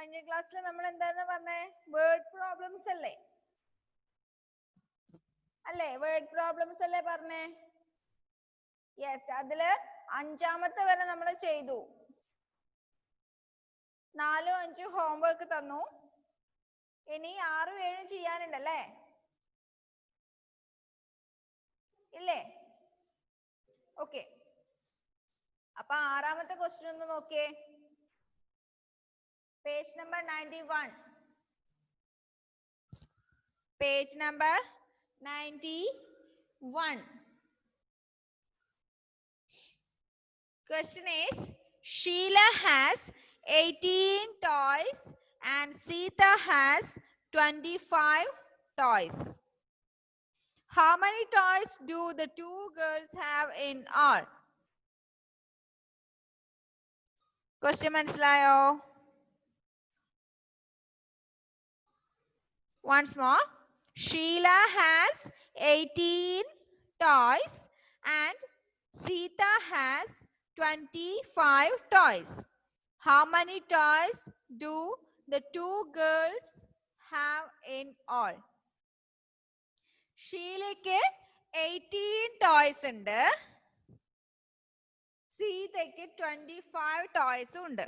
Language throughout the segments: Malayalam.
കഴിഞ്ഞ ക്ലാസ്സിൽ നമ്മൾ എന്തായിരുന്നു പറഞ്ഞേ? വേർഡ് പ്രോബ്ലംസ് അല്ലേ? വേർഡ് പ്രോബ്ലംസ് അല്ലേ പറഞ്ഞേ? യെസ്, അതില് 5ാമത്തെ വരെ നമ്മൾ ചെയ്തു. 4ഉം 5ഉം ഹോംവർക്ക് തന്നു. ഇനി 6ഉം 7ഉം ചെയ്യാനുണ്ടല്ലേ? ഇല്ലേ? ഓക്കെ, അപ്പൊ 6ാമത്തെ ക്വസ്റ്റ്യൻ ഒന്ന് നോക്കിയേ. Page number 91. Page number 91. Question is, Sheila has 18 toys and Sita has 25 toys. How many toys do the two girls have in all? Question മനസ്സിലായോ? Once more. Sheila has 18 toys and Sita has 25 toys. How many toys do the two girls have in all? ഷീലയ്ക്ക് 18 toys ഉണ്ട്, സീതയ്ക്ക് 25 ടോയ്സും ഉണ്ട്.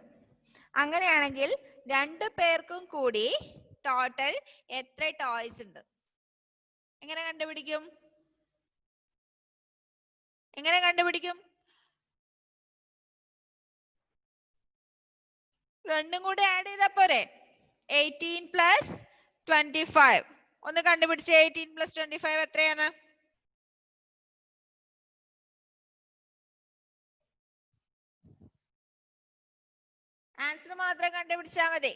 അങ്ങനെയാണെങ്കിൽ രണ്ടു പേർക്കും കൂടി ടോട്ടൽ എത്ര ടോയ്സ് ഉണ്ട്? എങ്ങനെ കണ്ടുപിടിക്കും? രണ്ടും കൂടി ആഡ് ചെയ്താ പോരെ? 18 പ്ലസ് 25. ഒന്ന് കണ്ടുപിടിച്ച് 18 പ്ലസ് 25 എത്രയാണ്? ആൻസർ മാത്രം കണ്ടുപിടിച്ചാൽ മതി.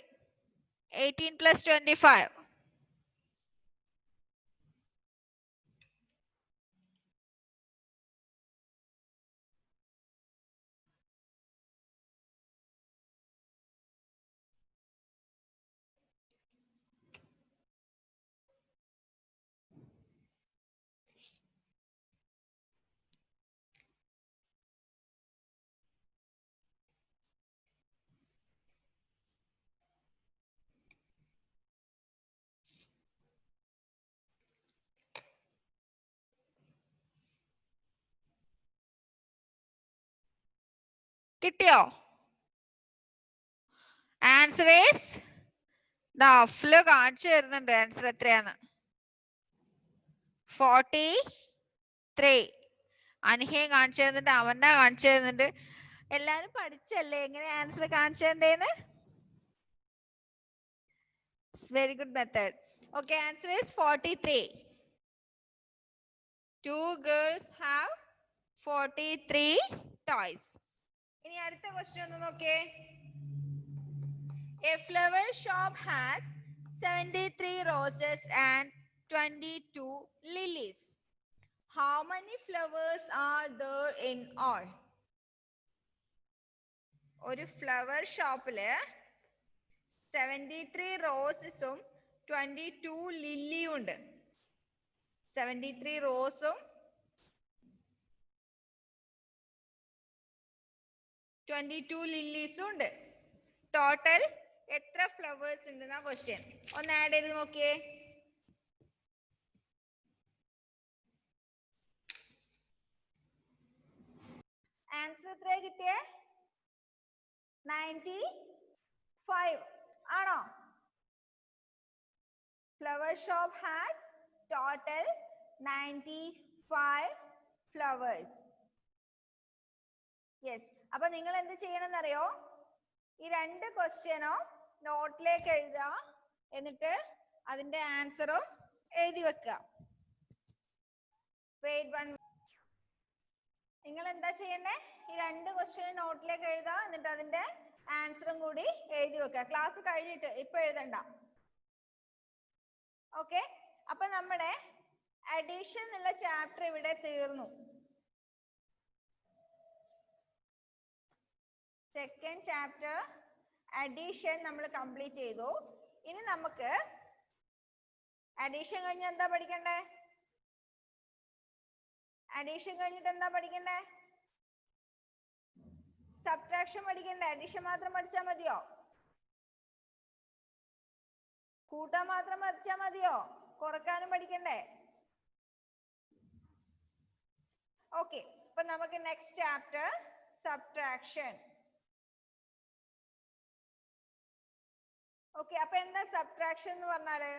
18 പ്ലസ് 25. കിട്ടിയോ? ആൻസർ ഈസ് ദഫ്ല് കാണിച്ചു തരുന്നുണ്ട് ആൻസർ എത്രയാന്ന്. 43. അനിഹയെ കാണിച്ചു തരുന്നുണ്ട്, അവന്റെ കാണിച്ചു തരുന്നുണ്ട്. എല്ലാരും പഠിച്ചല്ലേ എങ്ങനെ ആൻസർ കാണിച്ചു തരേണ്ടതെന്ന്? Very good method. Okay, answer is 43. Two girls have 43 toys. ഇനി അടുത്ത ക്വസ്റ്റ്യൻ ഒന്ന് നോക്കേ. A flower shop has 73 roses and 22 lilies. How many flowers are there in all? ഒരു ഫ്ലവർ ഷോപ്പില് 73 റോസസും 22 ലില്ലിയും ഉണ്ട്. 73 റോസും 22 ലില്ലീസും ഉണ്ട്. ടോട്ടൽ എത്ര ഫ്ലവേഴ്സ് ഉണ്ടെന്നാ ക്വസ്റ്റ്യൻ. ഒന്ന് ആഡ് ചെയ്ത് നോക്കിയേ. ആൻസർ എത്ര കിട്ടിയേ? 95 ആണോ? Flower shop has total 95 flowers. Yes, അപ്പൊ നിങ്ങൾ എന്ത് ചെയ്യണമെന്നറിയോ? ഈ രണ്ട് ക്വസ്റ്റ്യനോ നോട്ടിലേക്ക് എഴുതുക, എന്നിട്ട് അതിന്റെ ആൻസറും എഴുതി വെക്കുക. നിങ്ങൾ എന്താ ചെയ്യണ്ടേ? ഈ രണ്ട് ക്വസ്റ്റ്യൻ നോട്ടിലേക്ക് എഴുതുക, എന്നിട്ട് അതിന്റെ ആൻസറും കൂടി എഴുതി വെക്കുക. ക്ലാസ് കഴിഞ്ഞിട്ട്, ഇപ്പൊ എഴുതണ്ട. ഓക്കെ, അപ്പൊ നമ്മുടെ അഡീഷൻ എന്നുള്ള ചാപ്റ്റർ ഇവിടെ തീർന്നു. സെക്കൻഡ് ചാപ്റ്റർ അഡീഷൻ നമ്മൾ കംപ്ലീറ്റ് ചെയ്തു. ഇനി നമുക്ക് അഡീഷൻ കഴിഞ്ഞ് എന്താ പഠിക്കണ്ടേ? അഡീഷൻ കഴിഞ്ഞിട്ട് എന്താ പഠിക്കണ്ടേ? സബ്ട്രാക്ഷൻ പഠിക്കണ്ടേ? അഡീഷൻ മാത്രം പഠിച്ചാൽ മതിയോ? കൂട്ടാൻ മാത്രം പഠിച്ചാൽ മതിയോ? കുറക്കാനും പഠിക്കണ്ടേ? ഓക്കെ, അപ്പൊ നമുക്ക് നെക്സ്റ്റ് ചാപ്റ്റർ സബ്ട്രാക്ഷൻ. ഓക്കെ, അപ്പൊ എന്താ സബ്ട്രാക്ഷൻ എന്ന് പറഞ്ഞാല്?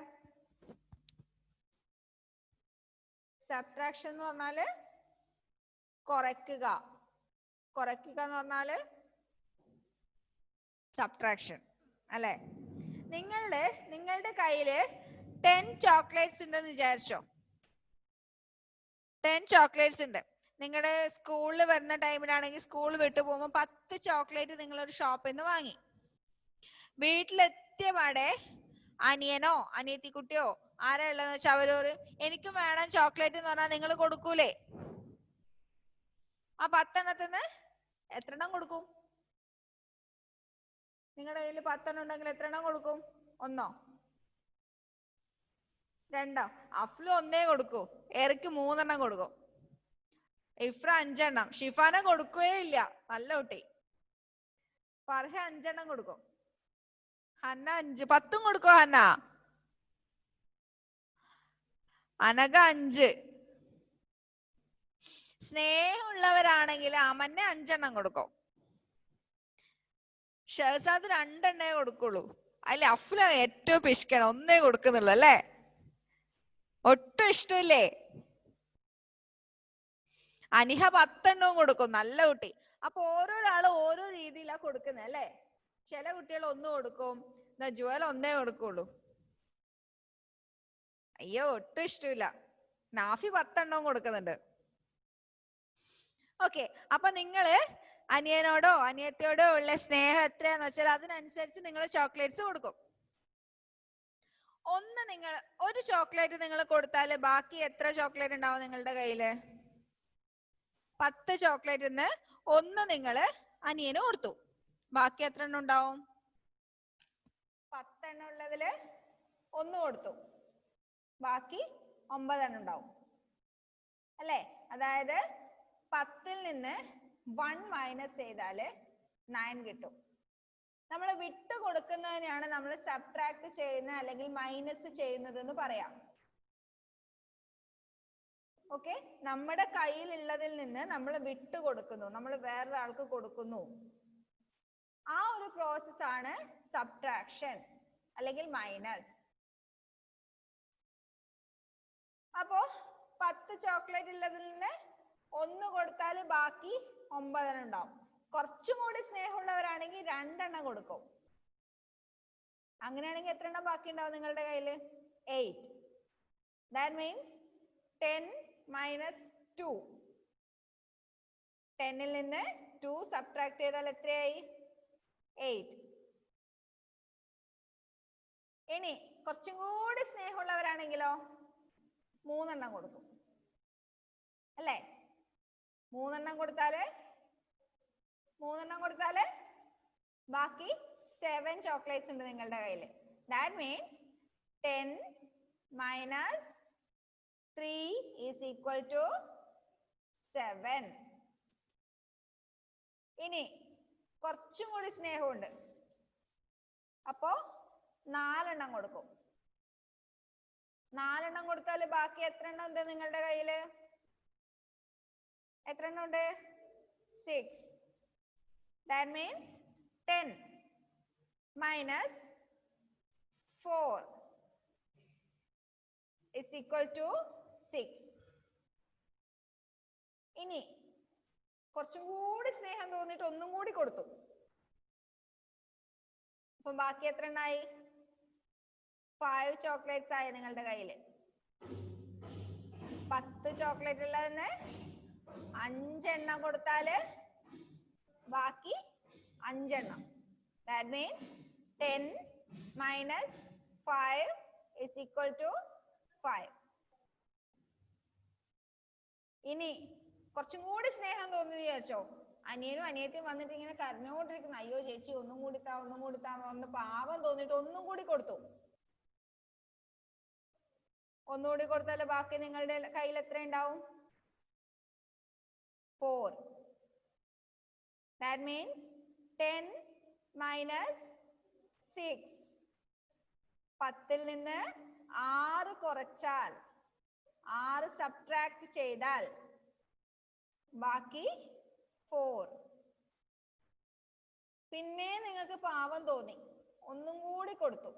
സബ്ട്രാക്ഷൻ എന്ന് പറഞ്ഞാല് കുറയ്ക്കുക. കുറയ്ക്കുക എന്ന് പറഞ്ഞാല് സബ്ട്രാക്ഷൻ അല്ലെ? നിങ്ങളുടെ കയ്യില് 10 ചോക്ലേറ്റ്സ് ഉണ്ടെന്ന് വിചാരിച്ചോ. 10 ചോക്ലേറ്റ്സ് ഉണ്ട്. നിങ്ങളുടെ സ്കൂളിൽ വരുന്ന ടൈമിലാണെങ്കിൽ സ്കൂൾ വിട്ടു പോകുമ്പോൾ 10 ചോക്ലേറ്റ് നിങ്ങളൊരു ഷോപ്പിൽ നിന്ന് വാങ്ങി. വീട്ടിലെത്തിയ പാടെ അനിയനോ അനിയത്തിക്കുട്ടിയോ ആരാ ഉള്ളതെന്ന് വെച്ചാൽ അവരോട് എനിക്കും വേണം ചോക്ലേറ്റ് എന്ന് പറഞ്ഞാൽ നിങ്ങൾ കൊടുക്കൂലേ? ആ 10 എണ്ണത്തിന് എത്ര എണ്ണം കൊടുക്കും? നിങ്ങളുടെ കയ്യിൽ 10 എണ്ണം ഉണ്ടെങ്കിൽ എത്ര എണ്ണം കൊടുക്കും? 1 2? അഫ്ലു 1 കൊടുക്കൂ, എറിക്ക് 3 എണ്ണം കൊടുക്കും, ഇഫ്ര 5 എണ്ണം, ഷിഫാന കൊടുക്കുകയേ ഇല്ല, നല്ല കുട്ടി. ഫർഹ 5 എണ്ണം കൊടുക്കും, ഹന്ന 5, 10 കൊടുക്കോ ഹന്ന? അനഘ 5. സ്നേഹമുള്ളവരാണെങ്കിൽ അമന്നെ 5 എണ്ണം കൊടുക്കും. ഷഹസാദ് 2 എണ്ണേ കൊടുക്കുള്ളൂ. അല്ലെ അഫ്ല ഏറ്റവും പിഷ്കൻ, 1 കൊടുക്കുന്നുള്ളൂ അല്ലേ? ഒട്ടും ഇഷ്ടമില്ലേ? അനിഹ 10 എണ്ണവും കൊടുക്കും, നല്ല കുട്ടി. അപ്പൊ ഓരോരാളും ഓരോ രീതിയിലാ കൊടുക്കുന്നത് അല്ലേ? ചില കുട്ടികൾ 1 കൊടുക്കും, ജുവൽ 1 കൊടുക്കുള്ളൂ. അയ്യോ ഒട്ടും ഇഷ്ടമില്ല. നാഫി 10 എണ്ണവും കൊടുക്കുന്നുണ്ട്. ഓക്കെ, അപ്പൊ നിങ്ങള് അനിയനോടോ അനിയത്തിയോടോ ഉള്ള സ്നേഹം എത്രയാന്ന് വെച്ചാൽ അതിനനുസരിച്ച് നിങ്ങൾ ചോക്ലേറ്റ്സ് കൊടുക്കും. ഒരു ചോക്ലേറ്റ് നിങ്ങൾ കൊടുത്താല് ബാക്കി എത്ര ചോക്ലേറ്റ് ഉണ്ടാവും നിങ്ങളുടെ കയ്യില്? 10 ചോക്ലേറ്റ് 1 നിങ്ങള് അനിയന് കൊടുത്തു, ബാക്കി എത്ര എണ്ണം ഉണ്ടാവും? 10 എണ്ണം ഉള്ളതില് 1 കൊടുത്തു, ബാക്കി 9 എണ്ണം ഉണ്ടാവും അല്ലേ? അതായത് 10ൽ നിന്ന് 1 മൈനസ് ചെയ്താല് 9 കിട്ടും. നമ്മൾ വിട്ടു കൊടുക്കുന്നതിനെയാണ് നമ്മൾ സബ്ട്രാക്ട് ചെയ്യുന്ന അല്ലെങ്കിൽ മൈനസ് ചെയ്യുന്നത് എന്ന് പറയാം. ഓക്കെ, നമ്മുടെ കയ്യിലുള്ളതിൽ നിന്ന് നമ്മൾ വിട്ടു കൊടുക്കുന്നു, നമ്മൾ വേറൊരാൾക്ക് കൊടുക്കുന്നു. ആ ഒരു പ്രോസസ് ആണ് സബ്ട്രാക്ഷൻ അല്ലെങ്കിൽ മൈനസ്. അപ്പോ 10 ചോക്ലേറ്റ് ഉള്ളതിൽ നിന്ന് 1 കൊടുത്താൽ ബാക്കി 9 എണ്ണം ഉണ്ടാവും. കുറച്ചും കൂടി സ്നേഹമുള്ളവരാണെങ്കിൽ 2 എണ്ണം കൊടുക്കും. അങ്ങനെയാണെങ്കിൽ എത്ര എണ്ണം ബാക്കി ഉണ്ടാവും നിങ്ങളുടെ കയ്യില്? 8. That means 10 minus 2. 10ൽ നിന്ന് 2 സബ്ട്രാക്ട് ചെയ്താൽ എത്രയായി? 8. ഇനി കുറച്ചും കൂടി സ്നേഹമുള്ളവരാണെങ്കിലോ 3 എണ്ണം കൊടുക്കും അല്ലേ? 3 എണ്ണം കൊടുത്താല് ബാക്കി 7 ചോക്ലേറ്റ്സ് ഉണ്ട് നിങ്ങളുടെ കയ്യിൽ. That means 10 minus 3 is equal to 7. ഇനി കുറച്ചും കൂടി സ്നേഹമുണ്ട്, അപ്പോ 4 എണ്ണം കൊടുക്കും. 4 എണ്ണം കൊടുത്താൽ ബാക്കി എത്ര എണ്ണം ഉണ്ട് നിങ്ങളുടെ കയ്യില്? എത്ര എണ്ണം ഉണ്ട്? 6. That means 10 minus 4 is equal to 6. ഇനി കുറച്ചും കൂടി സ്നേഹം തോന്നിട്ട് ഒന്നും കൂടി കൊടുത്തു, അപ്പൊ ബാക്കി എത്ര എണ്ണായി? 5 ചോക്ലേറ്റ്സ് ആയി നിങ്ങളുടെ കയ്യില്. 10 ചോക്ലേറ്റ് ഉള്ളതിന് 5 എണ്ണം കൊടുത്താല് ബാക്കി 5 എണ്ണം. That means 10 minus 5 is equal to 5. ഇനി കുറച്ചും കൂടി സ്നേഹം തോന്നി വിചാരിച്ചോ, അനിയനും അനിയത്തിയും വന്നിട്ട് ഇങ്ങനെ കരഞ്ഞോണ്ടിരിക്കുന്നു, അയ്യോ ചേച്ചി ഒന്നും കൂടി താന്ന് പറഞ്ഞിട്ട് പാവം തോന്നിട്ട് ഒന്നും കൂടി കൊടുത്തു. ഒന്നുകൂടി കൊടുത്താൽ ബാക്കി നിങ്ങളുടെ കയ്യിൽ എത്ര ഉണ്ടാവും? 4. That means 10 minus 6. 10ൽ നിന്ന് 6 കുറച്ചാൽ 6 സബ്ട്രാക്ട് ചെയ്താൽ ബാക്കി 4. പിന്നെ നിങ്ങൾക്ക് പാവം തോന്നി, ഒന്നും കൂടി കൊടുത്തു.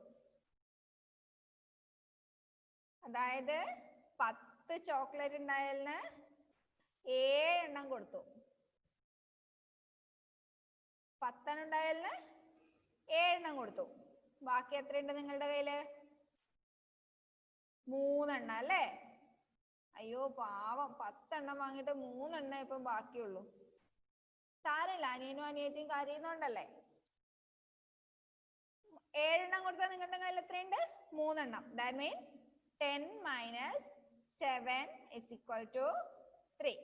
അതായത് 10 ചോക്ലേറ്റ് ഉണ്ടായതിന് 7 എണ്ണം കൊടുത്തു. 10 ഉണ്ടായതിന് 7 എണ്ണം കൊടുത്തു. ബാക്കി എത്രയുണ്ട് നിങ്ങളുടെ കയ്യില്? 3 എണ്ണം അല്ലേ? അയ്യോ പാവം, 10 എണ്ണം വാങ്ങിയിട്ട് 3 എണ്ണം ഇപ്പം ബാക്കിയുള്ളൂ. സാരമില്ല, അനിയനും അനിയത്തിയും കരയുന്നുണ്ടല്ലേ. 7 എണ്ണം കൊടുത്താൽ നിങ്ങളുടെ കയ്യിൽ എത്രയുണ്ട്? 3 എണ്ണം. That means 10 minus 7 is equal to 3.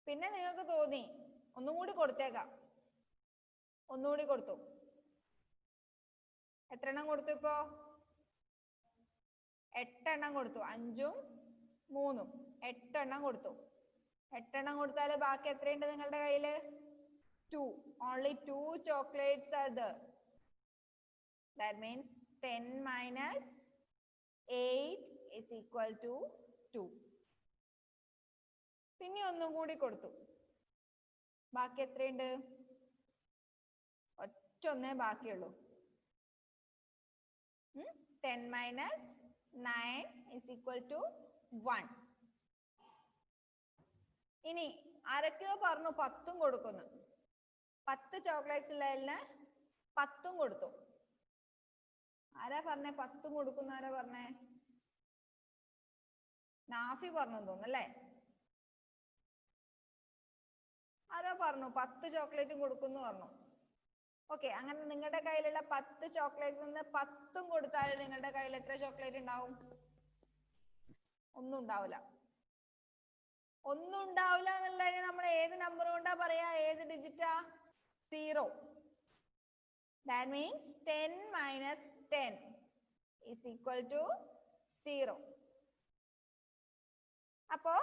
പിന്നെ നിങ്ങൾക്ക് തോന്നി ഒന്നും കൂടി കൊടുത്തേക്കാം. ഒന്നുകൂടി കൊടുത്തു. എത്ര എണ്ണം കൊടുത്തു? ഇപ്പോ 8 എണ്ണം കൊടുത്തു. 5ഉം 3ഉം 8 എണ്ണം കൊടുത്തു. 8 എണ്ണം കൊടുത്താൽ ബാക്കി എത്രയുണ്ട് നിങ്ങളുടെ കയ്യില്? 2. Only 2 chocolates are there. That means 10 minus 8 is equal to 2. പിന്നെ ഒന്നും കൂടി കൊടുത്തു. ബാക്കി എത്രയുണ്ട്? ഒറ്റൊന്നേ ബാക്കിയുള്ളൂ. 10 minus 9 is equal to 1. ഇനി ആരൊക്കെയോ പറഞ്ഞു 10ഉം കൊടുക്കുന്നു. 10 ചോക്ലേറ്റ്സ് ഉള്ളതിന് 10ഉം കൊടുത്തു. ആരാ പറഞ്ഞേ 10ഉം കൊടുക്കുന്നു? ആരാ പറഞ്ഞേ? നാഫി പറഞ്ഞു തോന്നുന്നു അല്ലേ? ആരോ പറഞ്ഞു 10 ചോക്ലേറ്റും കൊടുക്കുന്നു പറഞ്ഞു. ഓക്കെ, അങ്ങനെ നിങ്ങളുടെ കയ്യിലുള്ള 10 ചോക്ലേറ്റിൽ നിന്ന് 10ഉം കൊടുത്താൽ നിങ്ങളുടെ കയ്യിൽ എത്ര ചോക്ലേറ്റ് ഉണ്ടാവും? ഒന്നും ഉണ്ടാവില്ല. ഒന്നും ഉണ്ടാവില്ല എന്നുള്ളതിന് നമ്മൾ ഏത് നമ്പർ കൊണ്ടാ പറയാ? ഏത് ഡിജിറ്റാ? 0. That means 10 minus 10 is equal to 0. അപ്പോ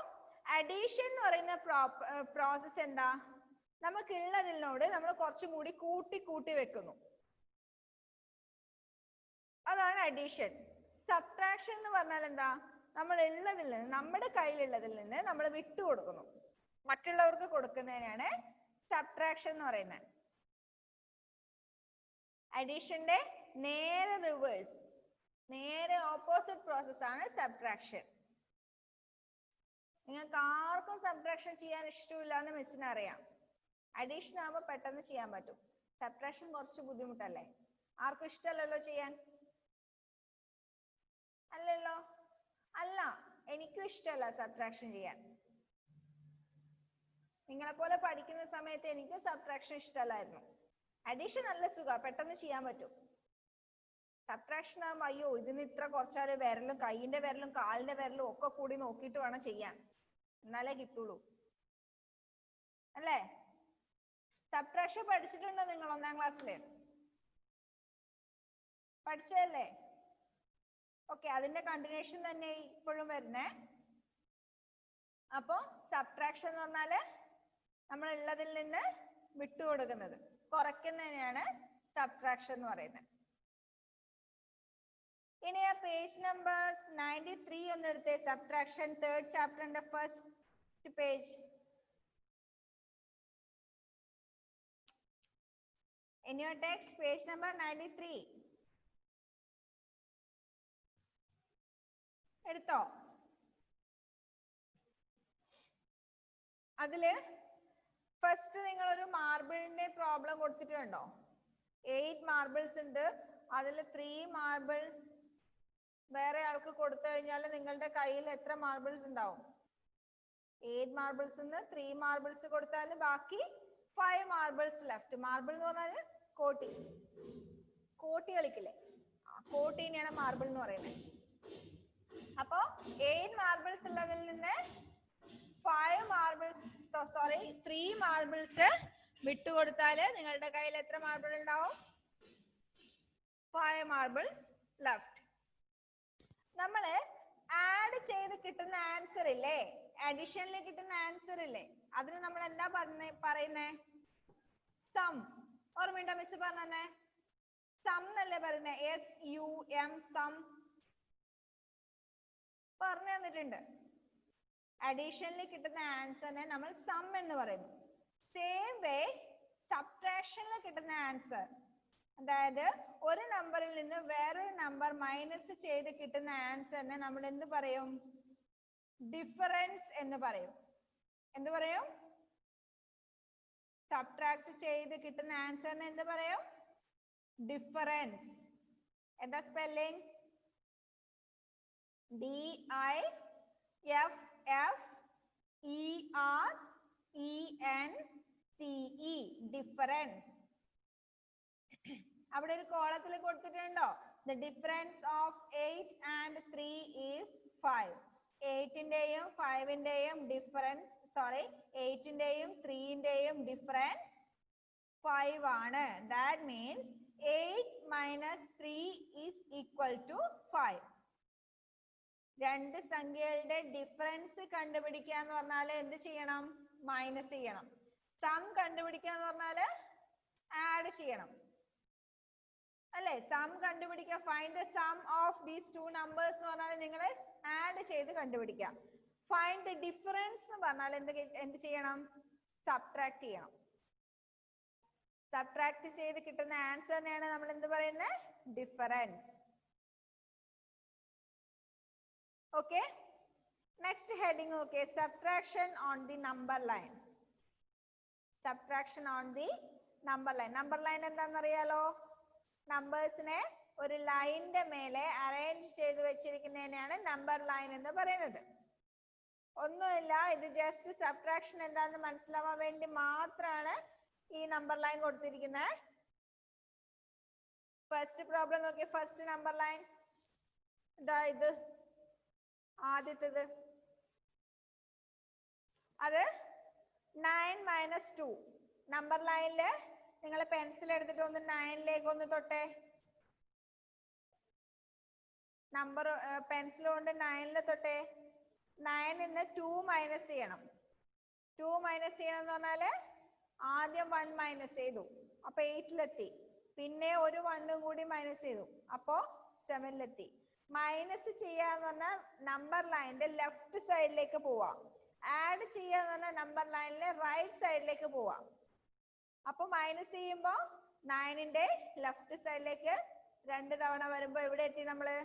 അഡീഷൻ എന്ന് പറയുന്ന പ്രോസസ് എന്താ? നമുക്കുള്ളതിനോട് നമ്മൾ കുറച്ചും കൂടി കൂട്ടി കൂട്ടി വെക്കുന്നു. അതാണ് അഡീഷൻ. സബ്ട്രാക്ഷൻ എന്ന് പറഞ്ഞാൽ എന്താ? നമ്മൾ ഉള്ളതിൽ നിന്ന്, നമ്മുടെ കയ്യിലുള്ളതിൽ നിന്ന് നമ്മൾ വിട്ടു കൊടുക്കുന്നു. മറ്റുള്ളവർക്ക് കൊടുക്കുന്നതിനാണ് സബ്ട്രാക്ഷൻ എന്ന് പറയുന്നത്. അഡീഷന്റെ നേരെ റിവേഴ്സ്, നേരെ ഓപ്പോസിറ്റ് പ്രോസസ് ആണ് സബ്ട്രാക്ഷൻ. നിങ്ങൾക്ക് ആർക്കും സബ്ട്രാക്ഷൻ ചെയ്യാൻ ഇഷ്ടമില്ല എന്ന് മിസ്സിന് അറിയാം. അഡീഷൻ ആവുമ്പോൾ പെട്ടെന്ന് ചെയ്യാൻ പറ്റും. സബ്ട്രാക്ഷൻ കുറച്ച് ബുദ്ധിമുട്ടല്ലേ? ആർക്കും ഇഷ്ടമല്ലല്ലോ ചെയ്യാൻ? അല്ലല്ലോ? അല്ല, എനിക്കും ഇഷ്ടമല്ല സബ്ട്രാക്ഷൻ ചെയ്യാൻ. നിങ്ങളെ പോലെ പഠിക്കുന്ന സമയത്ത് എനിക്കും സബ്ട്രാക്ഷൻ ഇഷ്ടമല്ലായിരുന്നു. അഡീഷൻ നല്ല സുഖം, പെട്ടെന്ന് ചെയ്യാൻ പറ്റും. സബ്ട്രാക്ഷൻ ആകുമ്പോൾ അയ്യോ ഇതിന് ഇത്ര കുറച്ചാല് വിരലും, കൈയിന്റെ വിരലും കാലിന്റെ വിരലും ഒക്കെ കൂടി നോക്കിയിട്ട് വേണം ചെയ്യാൻ, എന്നാലേ കിട്ടുള്ളൂ അല്ലേ? സബ്ട്രാക്ഷൻ പഠിച്ചിട്ടുണ്ടോ നിങ്ങൾ 1ാം ക്ലാസ്സില്? പഠിച്ചതല്ലേ? ഓക്കെ, അതിന്റെ കണ്ടിന്യൂഷൻ തന്നെ ഇപ്പോഴും വരുന്നേ. അപ്പോ സബ്ട്രാക്ഷൻ എന്ന് പറഞ്ഞാല് നമ്മൾ ഉള്ളതിൽ നിന്ന് വിട്ടുകൊടുക്കുന്നത്, കുറയ്ക്കുന്നതിനെയാണ് സബ്ട്രാക്ഷൻ എന്ന് പറയുന്നത്. ഇനി ആ പേജ് നമ്പർ 93 ഒന്ന് എടുത്തേ. സബ്ട്രാക്ഷൻ 3rd ചാപ്റ്ററിന്റെ first page. In your text, page number 93. എടുത്തോ? അതില് ഫസ്റ്റ് നിങ്ങൾ ഒരു മാർബിളിന്റെ പ്രോബ്ലം കൊടുത്തിട്ടുണ്ടോ? 8 മാർബിൾസ് ഉണ്ട്. അതിൽ 3 മാർബിൾസ് വേറെ ആൾക്ക് കൊടുത്തു കഴിഞ്ഞാൽ നിങ്ങളുടെ കയ്യിൽ എത്ര മാർബിൾസ് ഉണ്ടാവും? 8 മാർബിൾസ് നിന്ന് 3 മാർബിൾസ് കൊടുത്താൽ ബാക്കി 5 മാർബിൾസ് ലെഫ്റ്റ്. മാർബിൾ എന്ന് പറഞ്ഞാൽ കോട്ടി, കോട്ടി കളിക്കില്ലേ? കോട്ടീനെയാണ് മാർബിൾ എന്ന് പറയുന്നത്. അപ്പോ 8 മാർബിൾസ് ഉള്ളതിൽ നിന്ന് 3 മാർബിൾസ് വിട്ടുകൊടുത്താൽ നിങ്ങളുടെ കയ്യിൽ എത്ര മാർബിൾ ഉണ്ടാവും? 5 മാർബിൾസ് ലെഫ്റ്റ്. നമ്മള് ആഡ് ചെയ്ത് കിട്ടുന്ന ആൻസർ ഇല്ലേ, അഡീഷനിൽ കിട്ടുന്ന ആൻസർ ഇല്ലേ, അതിന് നമ്മൾ എന്താ പറയുന്നേ? സം. ഓർമ്മയുണ്ടോ മിസ് പറഞ്ഞേ? സം എന്നല്ലേ പറയുന്നത്, SUM സം പറഞ്ഞു തന്നിട്ടുണ്ട്. അഡീഷനിൽ കിട്ടുന്ന ആൻസറിനെ നമ്മൾ സം എന്ന് പറയുന്നു. സെയിം വേ സബ്ട്രാക്ഷനിൽ കിട്ടുന്ന ആൻസർ, അതായത് ഒരു നമ്പറിൽ നിന്ന് വേറൊരു നമ്പർ മൈനസ് ചെയ്ത് കിട്ടുന്ന ആൻസറിനെ നമ്മൾ എന്ത് പറയും? ഡിഫറൻസ് എന്ന് പറയും. എന്ത് പറയും? സബ്ട്രാക്ട് ചെയ്ത് കിട്ടുന്ന ആൻസറിനെ എന്ത് പറയും? ഡിഫറൻസ്. എന്താ സ്പെല്ലിംഗ്? DIFFERENCE, difference. അവിടെ ഒരു കോളത്തിൽ കൊടുത്തിട്ടുണ്ടോ? The difference of 8 and 3 is 5. 8ന്റെയും 5ന്റെയും ഡിഫറൻസ്, സോറി 8ന്റെയും 3ന്റെയും ഡിഫറൻസ് 5 ആണ്. That means 8 minus 3 is equal to 5. രണ്ട് സംഖ്യകളുടെ ഡിഫറൻസ് കണ്ടുപിടിക്കുക എന്ന് പറഞ്ഞാൽ എന്ത് ചെയ്യണം? മൈനസ് ചെയ്യണം. സം കണ്ടുപിടിക്കുക എന്ന് പറഞ്ഞാൽ ആഡ് ചെയ്യണം അല്ലേ? സം കണ്ടുപിടിക്കുക, find the sum of these two numbers എന്ന് പറഞ്ഞാൽ നിങ്ങൾ ആഡ് ചെയ്ത് കണ്ടുപിടിക്കുക. ഫൈൻഡ് ദ ഡിഫറൻസ് എന്ന് പറഞ്ഞാൽ എന്ത് ചെയ്യണം? സബ്ട്രാക്ട് ചെയ്യണം. സബ്ട്രാക്ട് ചെയ്ത് കിട്ടുന്ന ആൻസറിനെയാണ് നമ്മൾ എന്ത് പറയുന്നത്? ഡിഫറൻസ്. ഓക്കെ, നെക്സ്റ്റ് ഹെഡിങ് നോക്കിയേ, subtraction on the number line. Subtraction on the number line. Number line എന്താണെന്നറിയാലോ? നമ്പേഴ്സിനെ ഒരു ലൈനിന്റെ മേലെ അറേഞ്ച് ചെയ്ത് വെച്ചിരിക്കുന്നതിനെയാണ് നമ്പർ ലൈൻ എന്ന് പറയുന്നത്. ഒന്നുമില്ല, ഇത് ജസ്റ്റ് സബ്ട്രാക്ഷൻ എന്താണെന്ന് മനസ്സിലാവാൻ വേണ്ടി മാത്രമാണ് ഈ നമ്പർ ലൈൻ കൊടുത്തിരിക്കുന്നത്. ഫസ്റ്റ് പ്രോബ്ലം നോക്കിയേ, ഫസ്റ്റ് നമ്പർ ലൈൻ ഇതാ, ഇത് ആദ്യത്തേത്. അത് 9 minus 2. നമ്പർ ലൈനില് നിങ്ങൾ പെൻസിൽ എടുത്തിട്ട് ഒന്ന് 9ലേക്ക് ഒന്ന് തൊട്ടേ. നമ്പർ പെൻസിൽ കൊണ്ട് 9ൽ തൊട്ടേ. 9ൽ നിന്ന് 2 മൈനസ് ചെയ്യണം. 2 മൈനസ് ചെയ്യണം എന്ന് പറഞ്ഞാല് ആദ്യം 1 മൈനസ് ചെയ്തു, അപ്പൊ 8ലെത്തി. പിന്നെ ഒരു 1 കൂടി മൈനസ് ചെയ്തു, അപ്പോ 7ലെത്തി. മൈനസ് ചെയ്യാന്ന് പറഞ്ഞാൽ നമ്പർ ലൈനിന്റെ ലെഫ്റ്റ് സൈഡിലേക്ക് പോവാം. ആഡ് ചെയ്യാന്ന് പറഞ്ഞാൽ നമ്പർ ലൈനിലെ റൈറ്റ് സൈഡിലേക്ക് പോവാം. അപ്പൊ മൈനസ് ചെയ്യുമ്പോ 9ന്റെ ലെഫ്റ്റ് സൈഡിലേക്ക് 2 തവണ വരുമ്പോ എവിടെ എത്തി? നമ്മള്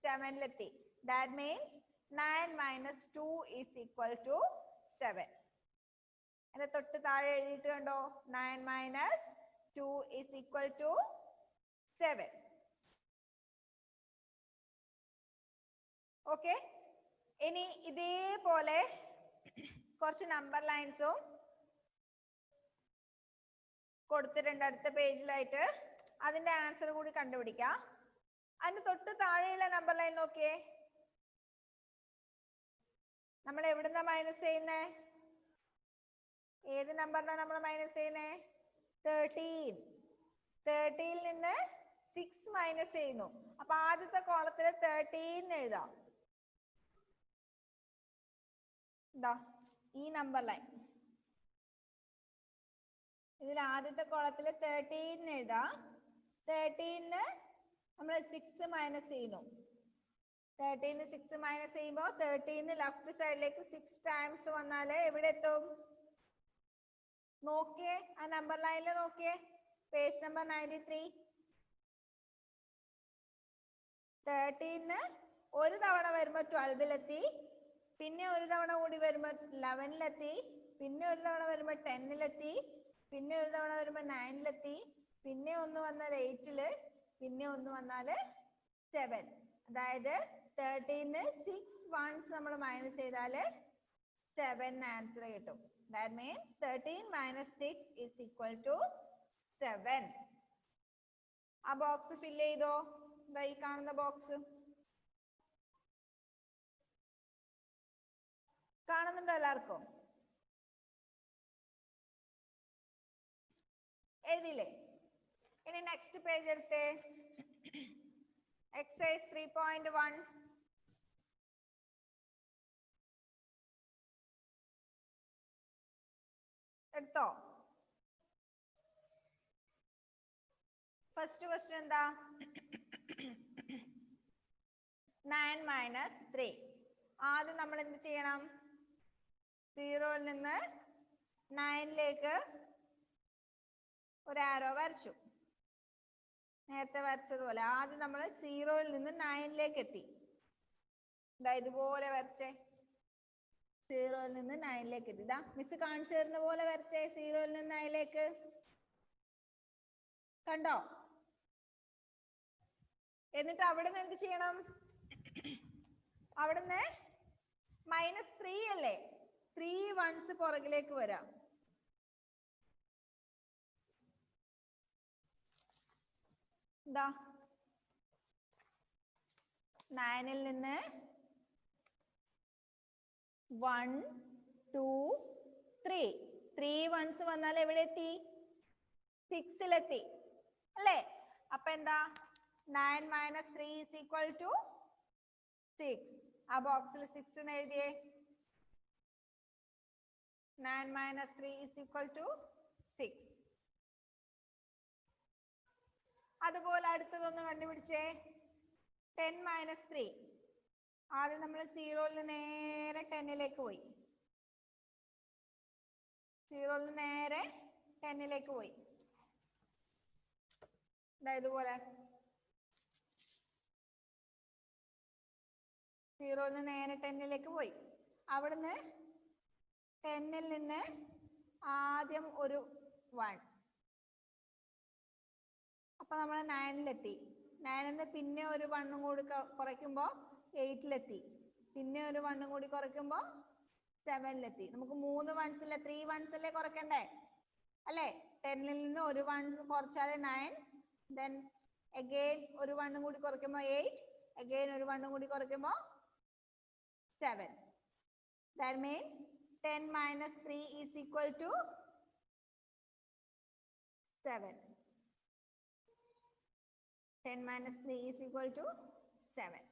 7ലെത്തി. That means 9 minus 2 is equal to 7. അതിന്റെ തൊട്ട് താഴെ എഴുതിയിട്ട് കണ്ടോ? 9 minus 2 is equal to 7. Okay, ഇനി ഇതേപോലെ കുറച്ച് നമ്പർ ലൈൻസും കൊടുത്തിട്ടുണ്ട് അടുത്ത പേജിലായിട്ട്. അതിന്റെ ആൻസർ കൂടി കണ്ടുപിടിക്കാം. അതിന് തൊട്ട് താഴെയുള്ള നമ്പർ ലൈൻ നോക്കിയേ. നമ്മൾ എവിടുന്ന മൈനസ് ചെയ്യുന്നേ? ഏത് നമ്പറിനാണ് നമ്മൾ മൈനസ് ചെയ്യുന്നേ? 13. 13ൽ നിന്ന് 6 മൈനസ് ചെയ്യുന്നു. അപ്പൊ ആദ്യത്തെ കോളത്തിൽ 13 എഴുതാം. ഈ നമ്പർ ലൈൻ ഇതിൽ ആദ്യത്തെ കോളത്തിൽ 13 എഴുതാം. 13ന് നമ്മൾ 6 മൈനസ് ചെയ്യുന്നു. 13ന് 6 മൈനസ് ചെയ്യുമ്പോൾ 13ന് ലെഫ്റ്റ് സൈഡിലേക്ക് 6 ടൈംസ് വന്നാല് എവിടെ എത്തും? നോക്കിയേ, ആ നമ്പർ ലൈനിൽ നോക്കിയേ, പേജ് നമ്പർ 93. 13ന് ഒരു തവണ വരുമ്പോ 12ലെത്തി. പിന്നെ ഒരു തവണ കൂടി വരുമ്പോ 11ലെത്തി. പിന്നെ ഒരു തവണ വരുമ്പോ 10ലെത്തി. പിന്നെ ഒരു തവണ വരുമ്പോ 9ലെത്തി. പിന്നെ ഒന്ന് വന്നാൽ 8ല്. പിന്നെ ഒന്ന് വന്നാല് 7. അതായത് 13ന് 6 വൺസ് നമ്മൾ മൈനസ് ചെയ്താല് 7 ആൻസർ കിട്ടും. That means 13 minus 6 is equal to 7. ആ ബോക്സ് ഫിൽ ചെയ്തോ? ഈ കാണുന്ന ബോക്സ് കാണുന്നുണ്ടോ എല്ലാവർക്കും? എഴുതിയില്ലേ? ഇനി നെക്സ്റ്റ് പേജ് എടുത്തേ. എക്സസൈസ് 3.1. എടുത്തോ? ഫസ്റ്റ് ക്വസ്റ്റ്യൻ എന്താ? 9 മൈനസ് 3. ആദ്യം നമ്മൾ എന്ത് ചെയ്യണം? 0യിൽ നിന്ന് 9ലേക്ക് ഒരു ആരോ വരച്ചു. നേരത്തെ വരച്ചതുപോലെ ആദ്യം നമ്മൾ 0യിൽ നിന്ന് 9ലേക്ക് എത്തി. ഇതാ ഇതുപോലെ വരച്ചേ. 0യിൽ നിന്ന് 9ലേക്ക് എത്തി. ഇതാ മിസ് കാണിച്ചു തരുന്ന പോലെ വരച്ചേ. 0യിൽ നിന്ന് 9ലേക്ക് കണ്ടോ? എന്നിട്ട് അവിടെ നിന്ന് എന്ത് ചെയ്യണം? അവിടുന്ന് -3 അല്ലേ? 3 വൺസ് പുറകിലേക്ക് വരാം. എന്താ 9ൽ നിന്ന് 1 2 3 3 വൺസ് വന്നാൽ എവിടെ എത്തി? 6ലെത്തി അല്ലേ? അപ്പൊ എന്താ 9 മൈനസ് 3 ഈസ് ഈക്വൽ ടു 6. ആ ബോക്സിൽ 6 എന്ന് എഴുതിയേ. 9 മൈനസ് 3 ഈസ് ഈക്വൽ ടു 6. അതുപോലെ അടുത്തതൊന്ന് കണ്ടുപിടിച്ചേ. 10 മൈനസ് 3. ആദ്യം നമ്മൾ 0യിൽ നിന്ന് നേരെ 10ലേക്ക് പോയി. 0യിൽ നിന്ന് നേരെ 10ലേക്ക് പോയി. ഇതുപോലെ 0യിൽ നിന്ന് നേരെ 10ലേക്ക് പോയി. അവിടുന്ന് 10ൽ നിന്ന് ആദ്യം ഒരു 1. അപ്പൊ നമ്മൾ 9ലെത്തി. 9ൽ നിന്ന് പിന്നെ ഒരു 1 കൂടി കുറയ്ക്കുമ്പോൾ 8ലെത്തി. പിന്നെ ഒരു 1 കൂടി കുറയ്ക്കുമ്പോൾ 7ലെത്തി. നമുക്ക് 3 വൺസിലെ 3 വൺസല്ലേ കുറയ്ക്കണ്ടേ അല്ലേ? 10ൽ നിന്ന് ഒരു 1 കുറച്ചാൽ 9, then again ഒരു 1 കൂടി കുറയ്ക്കുമ്പോൾ 8, again ഒരു 1 കൂടി കുറയ്ക്കുമ്പോൾ 7. That means 10 minus 3 is equal to 7. 10 minus 3 is equal to 7.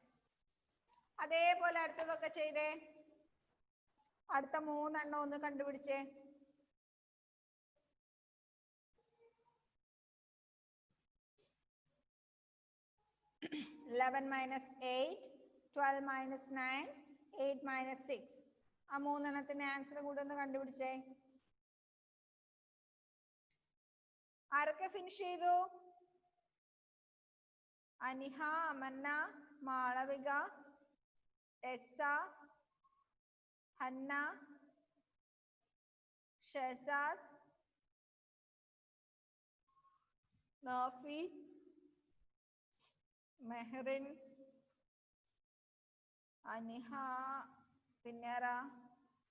അതേപോലെ അടുത്തതൊക്കെ ചെയ്തേ. അടുത്ത 3 എണ്ണം ഒന്ന് കണ്ടുപിടിച്ചേ. 11 minus 8, 12 minus 9, 8 minus 6. ആ 3 എണ്ണത്തിന്റെ ആൻസർ കൂടെ ഒന്ന് കണ്ടുപിടിച്ചേ. ആരൊക്കെ ഫിനിഷ് ചെയ്തു? അനിഹ, അമന്ന, മാളവിക, എസ്സ, ഹന്ന, ഷഹസാദ്, നോഫി, മെഹറിൻ, അനിഹ, പിന്നേറ,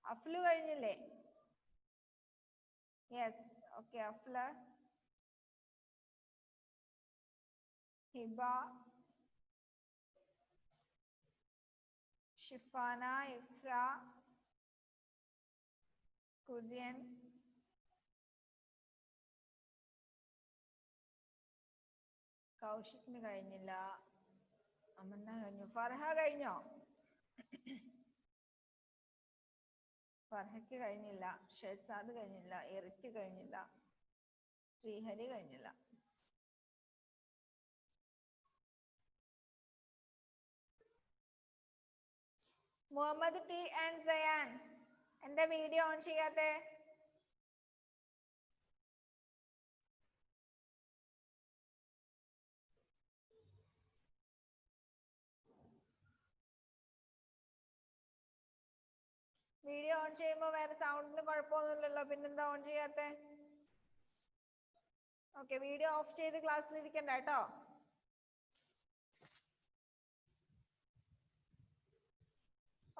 അഫ്ലു കഴിഞ്ഞില്ലേ? Yes, okay. അഫ്ല, ഹിബ, ഷിഫാന, ഇഫ്ര, കുര്യൻ, കൗശിക്കിന് കഴിഞ്ഞില്ല, അമന്ന കഴിഞ്ഞു, ഫർഹ കഴിഞ്ഞോ? ഫർഹയ്ക്ക് കഴിഞ്ഞില്ല, ഷെസാദ് കഴിഞ്ഞില്ല, എറിക്ക് കഴിഞ്ഞില്ല, ശ്രീഹരി കഴിഞ്ഞില്ല. മുഹമ്മദ് ടി ആൻഡ് സയാൻ, എന്താ വീഡിയോ ഓൺ ചെയ്യാത്തെ? വീഡിയോ ഓൺ ചെയ്യുമ്പോൾ വേറെ സൗണ്ടിന് കുഴപ്പമൊന്നുമില്ലല്ലോ, പിന്നെന്താ ഓൺ ചെയ്യാത്തെ? ഓക്കെ, വീഡിയോ ഓഫ് ചെയ്ത് ക്ലാസ്സിൽ ഇരിക്കണ്ട കേട്ടോ.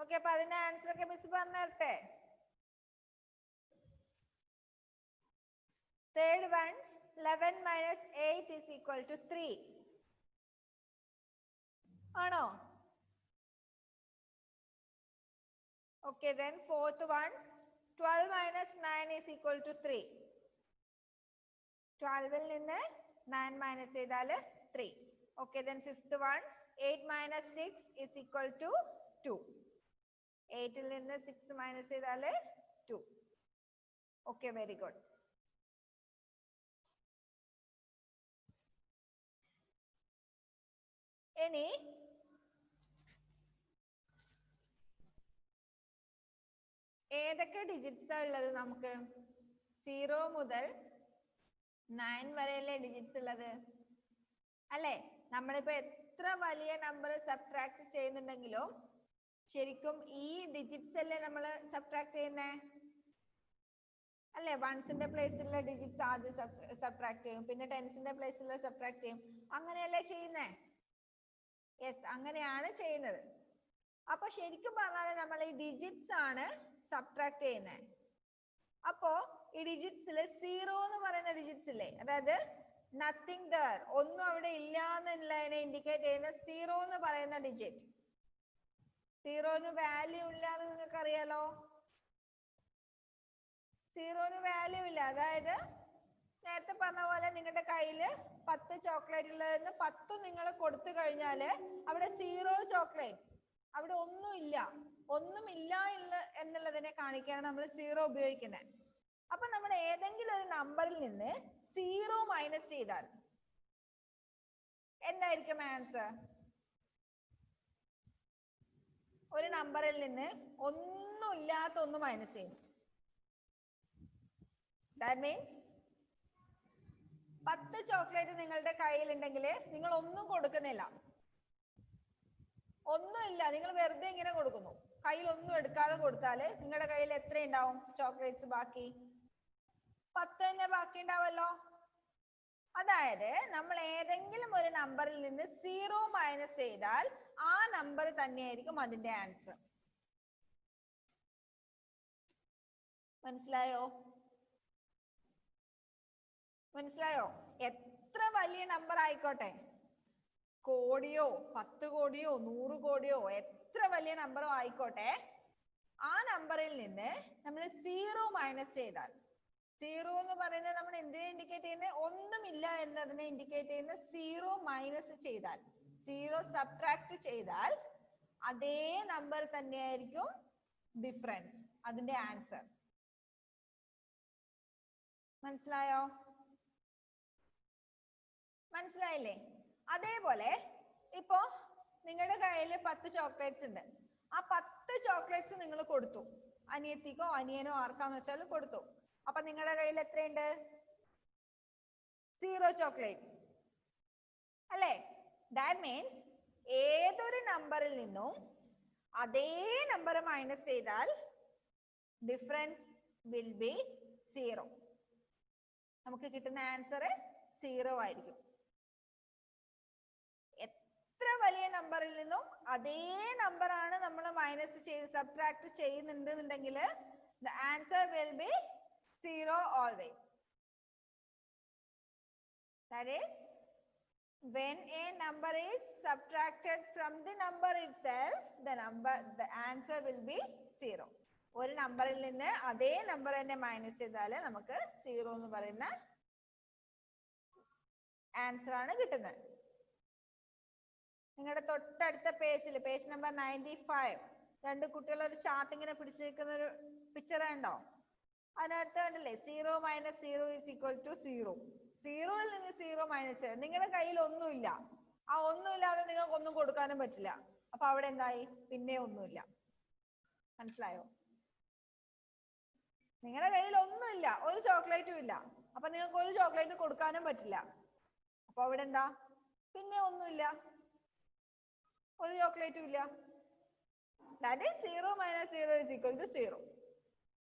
ഓക്കെ, അപ്പൊ അതിന്റെ ആൻസർ ഒക്കെ മിസ് പറഞ്ഞു തരട്ടെ. Third one, 11 minus 8 is equal to 3. ആണോ? Okay, then fourth one, 12 minus 9 is equal to 3. 12ൽ നിന്ന് 9 minus ചെയ്താൽ 3. Okay, then fifth one, 8 minus 6 is equal to 2. 8ൽ നിന്ന് 6 minus ചെയ്താൽ 2. Okay, very good. ഇനി ഏതൊക്കെ ഡിജിറ്റ്സ് ഉള്ളത്? നമുക്ക് 0 മുതൽ 9 വരെയല്ലേ ഡിജിറ്റ്സ് ഉള്ളത് അല്ലേ? നമ്മളിപ്പോ എത്ര വലിയ നമ്പർ സബ്ട്രാക്ട് ചെയ്യുന്നുണ്ടെങ്കിലും ശരിക്കും ഈ ഡിജിറ്റ്സ് അല്ലേ നമ്മൾ സബ്ട്രാക്ട് ചെയ്യുന്നേ അല്ലേ? വൺസിന്റെ പ്ലേസിലുള്ള ഡിജിറ്റ്സ് ആദ്യം സബ്ട്രാക്ട് ചെയ്യും, പിന്നെ ടെൻസിന്റെ പ്ലേസിലുള്ള സബ്ട്രാക്ട് ചെയ്യും. അങ്ങനെയല്ലേ ചെയ്യുന്നേ? യെസ്, അങ്ങനെയാണ് ചെയ്യുന്നത്. അപ്പൊ ശരിക്കും പറഞ്ഞാൽ നമ്മൾ ഈ ഡിജിറ്റ്സ് ആണ് സബ്ട്രാക്ട് ചെയ്യുന്നത്. അപ്പോ ഈ ഡിജിറ്റ്സിൽ 0 എന്ന് പറയുന്ന ഡിജിറ്റ്സ് ഇല്ലേ, അതായത് നത്തിങ് ദർ, ഒന്നും അവിടെ ഇല്ല എന്നുള്ളതിനെ ഇൻഡിക്കേറ്റ് ചെയ്യുന്ന 0 എന്ന് പറയുന്ന ഡിജിറ്റ്. 0ന് വാല്യൂ ഇല്ല എന്ന് നിങ്ങൾക്ക് അറിയാലോ. 0ന് വാല്യൂ ഇല്ല. അതായത് നേരത്തെ പറഞ്ഞ പോലെ നിങ്ങളുടെ കയ്യിൽ 10 ചോക്ലേറ്റ് ഉള്ളതെന്ന് 10 നിങ്ങൾ കൊടുത്തു കഴിഞ്ഞാല് അവിടെ 0 ചോക്ലേറ്റ്സ്, അവിടെ ഒന്നുമില്ല. ഒന്നുമില്ല എന്നുള്ളതിനെ കാണിക്കാനാണ് നമ്മൾ 0 ഉപയോഗിക്കുന്നത്. അപ്പൊ നമ്മൾ ഏതെങ്കിലും ഒരു നമ്പറിൽ നിന്ന് 0 മൈനസ് ചെയ്താൽ എന്തായിരിക്കും ആൻസർ? ഒരു നമ്പറിൽ നിന്ന് ഒന്നുമില്ലാത്ത ഒന്ന് മൈനസ് ചെയ്യും. ദാറ്റ് മീൻസ് 10 ചോക്ലേറ്റ് നിങ്ങളുടെ കയ്യിലുണ്ടെങ്കിൽ നിങ്ങൾ ഒന്നും കൊടുക്കുന്നില്ല, ഒന്നുമില്ല, നിങ്ങൾ വെറുതെ ഇങ്ങനെ കൊടുക്കുന്നു. കയ്യിൽ ഒന്നും എടുക്കാതെ കൊടുത്താല് നിങ്ങളുടെ കയ്യിൽ എത്ര ഉണ്ടാവും ചോക്ലേറ്റ്സ്? ബാക്കി 10 തന്നെ ബാക്കി ഉണ്ടാവല്ലോ. അതായത് നമ്മൾ ഏതെങ്കിലും ഒരു നമ്പറിൽ നിന്ന് 0 മൈനസ് ചെയ്താൽ ആ നമ്പർ തന്നെയായിരിക്കും അതിന്റെ ആൻസർ. മനസ്സിലായോ? മനസ്സിലായോ? എത്ര വലിയ നമ്പർ ആയിക്കോട്ടെ, കോടിയോ 10 കോടിയോ 100 കോടിയോ എത്ര വലിയ നമ്പറോ ആയിക്കോട്ടെ, ആ നമ്പറിൽ നിന്ന് നമ്മൾ 0 മൈനസ് ചെയ്താൽ, 0 എന്ന് പറയുന്നത് നമ്മൾ എന്തിനെ ഇൻഡിക്കേറ്റ് ചെയ്യുന്നത്? ഒന്നുമില്ല എന്നതിനെ ഇൻഡിക്കേറ്റ് ചെയ്യുന്ന 0 മൈനസ് ചെയ്താൽ, 0 സബ്ട്രാക്ട് ചെയ്താൽ അതേ നമ്പർ തന്നെയായിരിക്കും ഡിഫറൻസ്, അതിന്റെ ആൻസർ. മനസ്സിലായോ? മനസ്സിലായില്ലേ? അതേപോലെ ഇപ്പോ നിങ്ങളുടെ കയ്യിൽ 10 ചോക്ലേറ്റ്സ് ഉണ്ട്. ആ 10 ചോക്ലേറ്റ്സ് നിങ്ങൾ കൊടുത്തു, അനിയത്തിക്കോ അനിയനോ ആർക്കാന്ന് വെച്ചാൽ കൊടുത്തു. അപ്പൊ നിങ്ങളുടെ കയ്യിൽ എത്രയുണ്ട്? 0 ചോക്ലേറ്റ്സ് അല്ലേ? ദാറ്റ് മീൻസ് ഏതൊരു നമ്പറിൽ നിന്നും അതേ നമ്പർ മൈനസ് ചെയ്താൽ ഡിഫറൻസ് വിൽ ബി 0. നമുക്ക് കിട്ടുന്ന ആൻസർ 0 ആയിരിക്കും. എത്ര വലിയ നമ്പറിൽ നിന്നും അതേ നമ്പർ ആണ് നമ്മൾ മൈനസ് ചെയ്ത് സബ്ട്രാക്ട് ചെയ്യുന്നുണ്ടെങ്കിൽ the answer will be 0 always. That is, when a number is subtracted from the number itself, the answer will be 0. ഒരു നമ്പറിൽ നിന്ന് അതേ നമ്പർ തന്നെ മൈനസ് ചെയ്താൽ നമുക്ക് 0 എന്ന് പറയുന്ന ആൻസർ ആണ് കിട്ടുന്നത്. നിങ്ങളുടെ തൊട്ടടുത്ത പേജിൽ, പേജ് നമ്പർ 95, രണ്ട് കുട്ടികൾ ഒരു ചാർട്ട് ഇങ്ങനെ പിടിച്ചു നിൽക്കുന്ന ഒരു പിക്ചർ ഉണ്ടോ? അതിനടുത്ത് കണ്ടില്ലേ 0 മൈനസ് 0 ഈസ് ഈക്വൽ ടു 0. 0യിൽ നിന്ന് 0 മൈനസ് ചെയ്ത് നിങ്ങളുടെ കയ്യിൽ ഒന്നുമില്ല. ആ ഒന്നുമില്ലാതെ നിങ്ങൾക്ക് ഒന്നും കൊടുക്കാനും പറ്റില്ല. അപ്പൊ അവിടെ എന്തായി? പിന്നെ ഒന്നുമില്ല. മനസ്സിലായോ? നിങ്ങളുടെ കയ്യിൽ ഒന്നുമില്ല, ഒരു ചോക്ലേറ്റും ഇല്ല. അപ്പൊ നിങ്ങൾക്ക് ഒരു ചോക്ലേറ്റ് കൊടുക്കാനും പറ്റില്ല. അപ്പൊ അവിടെ എന്താ? പിന്നെ ഒന്നുമില്ല, ഒരു ചോക്ലേറ്റും ഇല്ല. That is 0 minus 0 is equal to 0.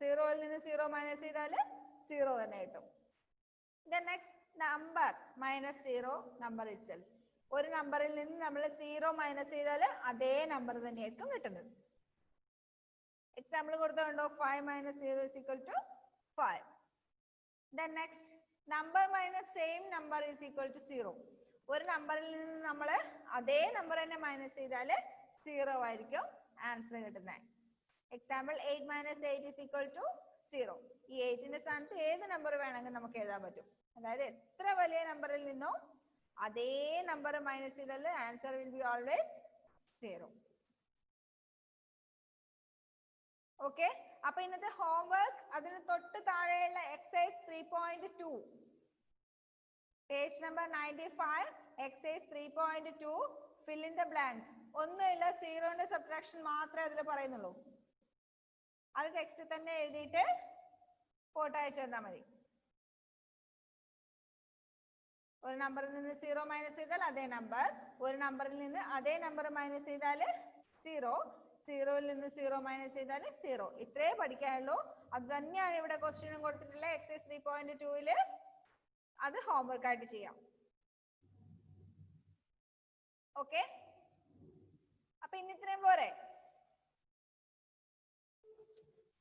0യിൽ നിന്ന് 0 മൈനസ് ചെയ്താൽ 0 തന്നെ കിട്ടും. The next number minus 0 number itself. ഒരു നമ്പറിൽ നിന്ന് നമ്മൾ 0 മൈനസ് ചെയ്താൽ അതേ നമ്പർ തന്നെയായിരിക്കും കിട്ടുന്നത്. Example കൊടുത്തുണ്ടോ? 5 minus 0 is equal to 5. Then next, number minus same number is equal to 0. ഒരു നമ്പറിൽ നിന്ന് നമ്മൾ അതേ നമ്പർ തന്നെ മൈനസ് ചെയ്താൽ 0 ആയിരിക്കും ആൻസർ കിട്ടുന്നത്. Example 8 minus 8 is equal to 0. ഈ 8ന്റെ സ്ഥാനത്ത് ഏത് നമ്പർ വേണമെങ്കിൽ നമുക്ക് എഴുതാൻ പറ്റും. അതായത് എത്ര വലിയ നമ്പറിൽ നിന്നോ അതേ നമ്പർ മൈനസ് ചെയ്താൽ answer will be always 0. Okay, അപ്പൊ ഇന്നത്തെ ഹോംവർക്ക് അതിന് തൊട്ട് താഴെയുള്ള exercise 3.2, page number 95, exercise 3.2, fill in the blanks. ഒന്നുമില്ല, സീറോന്റെ സബ്ട്രാക്ഷൻ മാത്രമേ അതിൽ പറയുന്നുള്ളൂ. അത് ടെക്സ്റ്റ് തന്നെ എഴുതിയിട്ട് ഫോട്ടോ അയച്ചു തന്നാൽ മതി. ഒരു നമ്പറിൽ നിന്ന് 0 മൈനസ് ചെയ്താൽ അതേ നമ്പർ, ഒരു നമ്പറിൽ നിന്ന് അതേ നമ്പർ മൈനസ് ചെയ്താൽ 0, 0യിൽ നിന്ന് 0 മൈനസ് ചെയ്താൽ 0. ഇത്രേ പഠിക്കാനുള്ളൂ. അത് തന്നെയാണ് ഇവിടെ ക്വസ്റ്റ്യനും കൊടുത്തിട്ടുള്ള എക്സസൈസ് 3.2ൽ. അത് ഹോംവർക്ക് ആയിട്ട് ചെയ്യാം. ഓക്കെ, അപ്പൊ ഇന്നിത്രയും പോരെ?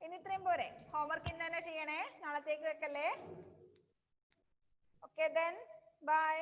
ഇന്നിത്രയും പോരെ? ഹോംവർക്ക് ഇന്ന് തന്നെ ചെയ്യണേ, നാളത്തേക്ക് വെക്കല്ലേ. Okay, then bye.